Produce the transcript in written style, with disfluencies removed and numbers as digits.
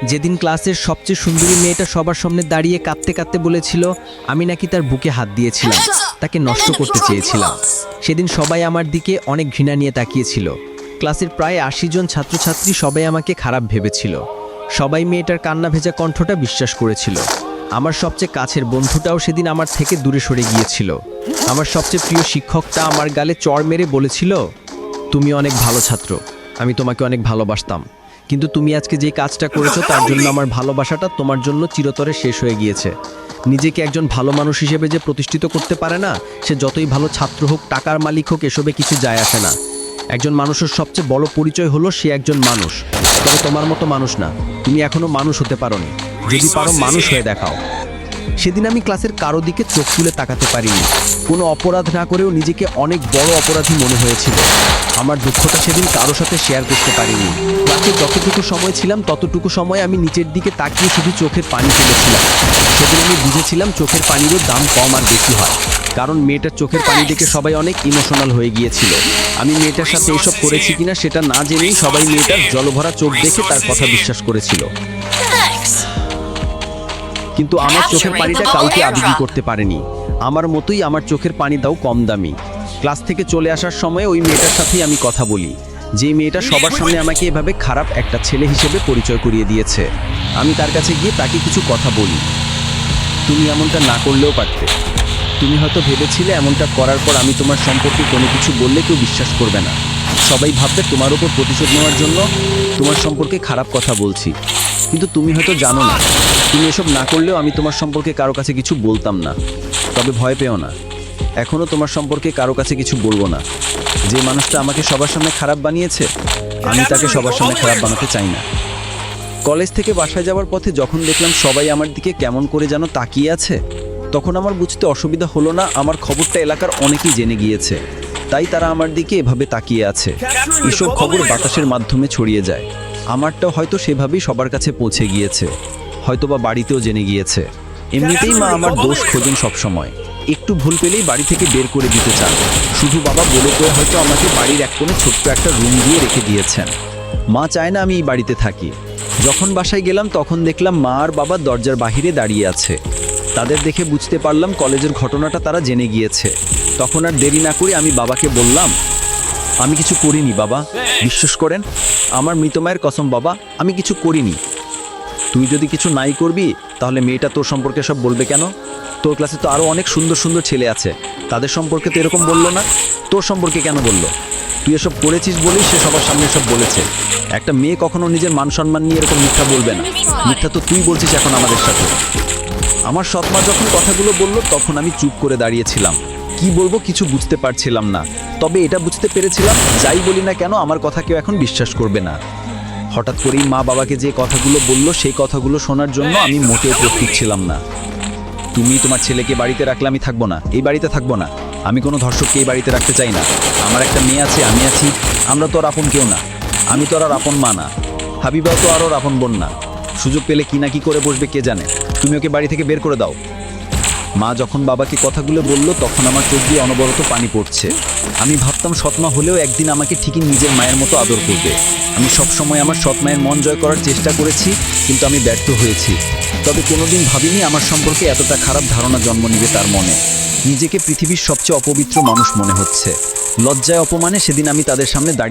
যেদিন ক্লাসের সবচেয়ে সুন্দরী মেয়েটা সবার সামনে দাঁড়িয়ে কাঁদতে কাঁদতে বলেছিল আমি নাকি তার বুকে হাত দিয়েছিলাম, তাকে নষ্ট করতে চেয়েছিলাম। সেদিন সবাই আমার দিকে অনেক ঘৃণা নিয়ে তাকিয়েছিল। ক্লাসের প্রায় ৮০ জন ছাত্রছাত্রী সবাই আমাকে খারাপ ভেবেছিল। সবাই মেয়েটার কান্না ভেজা কণ্ঠটা বিশ্বাস করেছিল। আমার সবচেয়ে কাছের বন্ধুটাও সেদিন আমার থেকে দূরে সরে গিয়েছিল। আমার সবচেয়ে প্রিয় শিক্ষকটা আমার গালে চড় মেরে বলেছিল, তুমি অনেক ভালো ছাত্র, আমি তোমাকে অনেক ভালোবাসতাম, কিন্তু তুমি আজকে যে কাজটা করেছো তার জন্য আমার ভালোবাসাটা তোমার জন্য চিরতরে শেষ হয়ে গিয়েছে। নিজেকে একজন ভালো মানুষ হিসেবে যে প্রতিষ্ঠিত করতে পারে না, সে যতই ভালো ছাত্র হোক, টাকার মালিক হোক, এসবে কিছু যায় আসে না। একজন মানুষের সবচেয়ে বড় পরিচয় হলো সে একজন মানুষ। তবে তোমার মতো মানুষ না, তুমি এখনো মানুষ হতে পারোনি। যদি পারো মানুষ হয়ে দেখাও। সেদিন আমি ক্লাসের কারো দিকে চোখ তুলে তাকাতে পারিনি। কোনো অপরাধ না করেও নিজেকে অনেক বড় অপরাধী মনে হয়েছিল। আমার দুঃখটা সেদিন কারো সাথে শেয়ার করতে পারিনি। ক্লাসে যতটুকু সময় ছিলাম ততটুকু সময় আমি নিচের দিকে তাকিয়ে শুধু চোখের পানি ফেলেছিলাম। সেদিন আমি বুঝেছিলাম চোখের পানিরও দাম কম আর বেশি হয়, কারণ মেয়েটার চোখের পানি দেখে সবাই অনেক ইমোশনাল হয়ে গিয়েছিল। আমি মেয়েটার সাথে এইসব করেছি কিনা সেটা না জেনেই সবাই মেয়েটার জলভরা চোখ দেখে তার কথা বিশ্বাস করেছিল। কিন্তু আমার চোখের পানিটা কাউকে আবেগী করতে পারেনি। আমার মতোই আমার চোখের পানিটাও কম দামি। ক্লাস থেকে চলে আসার সময় ওই মেয়েটার সাথেই আমি কথা বলি, যে মেয়েটা সবার সামনে আমাকে এভাবে খারাপ একটা ছেলে হিসেবে পরিচয় করিয়ে দিয়েছে। আমি তার কাছে গিয়ে তাকে কিছু কথা বলি। তুমি এমনটা না করলেও পারতে। তুমি হয়তো ভেবেছিলে এমনটা করার পর আমি তোমার সম্পর্কে কোনো কিছু বললে কেউ বিশ্বাস করবে না। সবাই ভাববে তোমার উপর প্রতিশোধ নেওয়ার জন্য তোমার সম্পর্কে খারাপ কথা বলছি। কিন্তু তুমি হয়তো জানো না, তুমি এসব না করলেও আমি তোমার সম্পর্কে কারো কাছে কিছু বলতাম না। তবে ভয় পেও না, এখনও তোমার সম্পর্কে কারো কাছে কিছু বলবো না। যে মানুষটা আমাকে সবার সামনে খারাপ বানিয়েছে, আমি তাকে সবার সামনে খারাপ বানাতে চাই না। কলেজ থেকে বাসায় যাওয়ার পথে যখন দেখলাম সবাই আমার দিকে কেমন করে যেন তাকিয়ে আছে, তখন আমার বুঝতে অসুবিধা হলো না আমার খবরটা এলাকার অনেকেই জেনে গিয়েছে, তাই তারা আমার দিকে এভাবে তাকিয়ে আছে। এসব খবর বাতাসের মাধ্যমে ছড়িয়ে যায়। আমারটাও হয়তো সেভাবেই সবার কাছে পৌঁছে গিয়েছে, হয়তোবা বাড়িতেও জেনে গিয়েছে। এমনিতেই মা আমার দোষ খোঁজেন সবসময়। একটু ভুল পেলেই বাড়ি থেকে বের করে দিতে চান। শুধু বাবা বলে কয়ে হয়তো আমাকে বাড়ির এক কোণে ছোট্ট একটা রুম দিয়ে রেখে দিয়েছেন। মা চায় না আমি এই বাড়িতে থাকি। যখন বাসায় গেলাম তখন দেখলাম মা আর বাবা দরজার বাহিরে দাঁড়িয়ে আছে। তাদের দেখে বুঝতে পারলাম কলেজের ঘটনাটা তারা জেনে গিয়েছে। তখন আর দেরি না করে আমি বাবাকে বললাম, আমি কিছু করিনি বাবা, বিশ্বাস করেন, আমার মৃত মায়ের কসম বাবা, আমি কিছু করিনি। তুই যদি কিছু নাই করবি তাহলে মেয়েটা তোর সম্পর্কে সব বলবে কেন? তোর ক্লাসে তো আরও অনেক সুন্দর সুন্দর ছেলে আছে, তাদের সম্পর্কে তো এরকম বললো না, তোর সম্পর্কে কেন বললো? তুই এসব করেছিস বলেই সে সবার সামনে সব বলেছে। একটা মেয়ে কখনো নিজের মান সম্মান নিয়ে এরকম মিথ্যা বলবে না। মিথ্যা তো তুই বলছিস এখন আমাদের সাথে। আমার সৎমা যখন কথাগুলো বললো তখন আমি চুপ করে দাঁড়িয়েছিলাম। কি বলবো কিছু বুঝতে পারছিলাম না। তবে এটা বুঝতে পেরেছিলাম, যাই বলি না কেন আমার কথা কেউ এখন বিশ্বাস করবে না। হঠাৎ করেই মা বাবাকে যে কথাগুলো বললো সেই কথাগুলো শোনার জন্য আমি মোটেও প্রস্তুত ছিলাম না। তুমি তোমার ছেলেকে বাড়িতে রাখলে আমি থাকবো না, এই বাড়িতে থাকবো না। আমি কোনো ধর্ষককে এই বাড়িতে রাখতে চাই না। আমার একটা মেয়ে আছে, আমি আছি, আমরা তো আর আপন কেউ না। আমি তো আর আপন মা না, হাবিবাও তো আর ওর আপন বোন না। সুযোগ পেলে কি না কি করে বসবে কে জানে। তুমি ওকে বাড়ি থেকে বের করে দাও। মা যখন বাবাকে কথাগুলো বলল তখন আমার চোখ দিয়ে অনবরত পানি পড়ছে। আমি ভাবতাম সৎমা হলেও একদিন আমাকে ঠিকই নিজের মায়ের মতো আদর করবে। আমি সবসময় আমার সৎ মায়ের মন জয় করার চেষ্টা করেছি, কিন্তু আমি ব্যর্থ হয়েছি। তবে কোনোদিন ভাবিনি আমার সম্পর্কে এতটা খারাপ ধারণা জন্ম নেবে তার মনে। নিজেকে পৃথিবীর সবচেয়ে অপবিত্র মানুষ মনে হচ্ছে। লজ্জায় অপমানে সেদিন আমি তাদের সামনে দাঁড়িয়ে